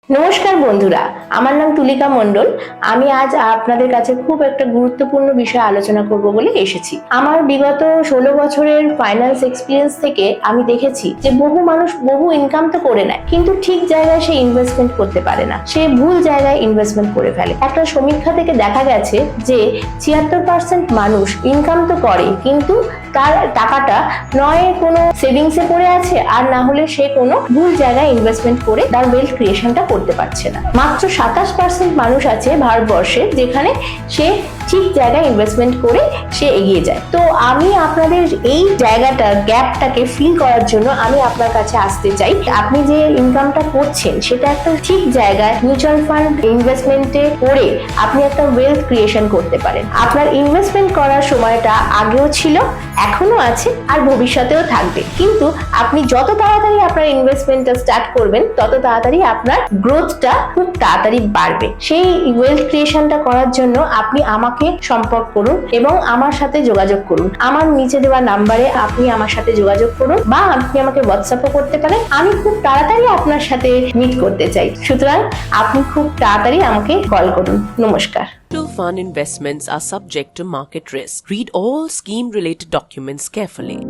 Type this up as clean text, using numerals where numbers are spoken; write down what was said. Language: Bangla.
নমস্কার বন্ধুরা, আমার নাম তুলিকা মণ্ডল। আমি আজ আপনাদের কাছে খুব একটা গুরুত্বপূর্ণ বিষয় আলোচনা করব বলে এসেছি। আমার বিগত 16 বছরের ফাইন্যান্স এক্সপিরিয়েন্স থেকে আমি দেখেছি যে বহু মানুষ বহু ইনকাম তো করে নেয়, কিন্তু ঠিক জায়গায় সে ইনভেস্টমেন্ট করতে পারে না, সে ভুল জায়গায় ইনভেস্টমেন্ট করে ফেলে। একটা সমীক্ষা থেকে দেখা গেছে যে 76% মানুষ ইনকাম তো করে, কিন্তু তার টাকাটা নয় কোনো সেভিংসে পড়ে আছে, আর না হলে সে কোনো ভুল জায়গায় ইনভেস্টমেন্ট করে তার ওয়েলথ ক্রিয়েশনটা করতে পারছে না। মাত্র 27% মানুষ আছে ভারতবর্ষে যেখানে সে ঠিক জায়গায় ইনভেস্টমেন্ট করে সে এগিয়ে যায়। তো আমি আপনাদের এই গ্যাপটাকে ফিল করার জন্য আমি আপনার কাছে আসতে চাই। আপনি যে ইনকামটা করছেন সেটা একটা ঠিক জায়গায় মিউচুয়াল ফান্ড ইনভেস্টমেন্টে করে আপনি একটা ওয়েলথ ক্রিয়েশন করতে পারেন। আপনার ইনভেস্টমেন্ট করার সময়টা আগেও ছিল, এখনো আছে, আর ভবিষ্যতেও থাকবে। কিন্তু আপনি যত তাড়াতাড়ি আপনার ইনভেস্টমেন্টটা স্টার্ট করবেন তত তাড়াতাড়ি আপনার গ্রোথটা খুব তাড়াতাড়ি বাড়বে। সেই ওয়েলথ ক্রিয়েশনটা করার জন্য আপনি আমাকে সম্পর্ক করুন এবং আমার সাথে যোগাযোগ করুন। আমার নিচে দেওয়া নাম্বারে আপনি আমার সাথে যোগাযোগ করুন, বা আপনি আমাকে হোয়াটসঅ্যাপও করতে পারেন। আমি খুব তাড়াতাড়ি আপনার সাথে মিট করতে চাই, সুতরাং আপনি খুব তাড়াতাড়ি আমাকে কল করুন। নমস্কার। Mutual fund investments are subject to market risk. Read all scheme-related documents carefully.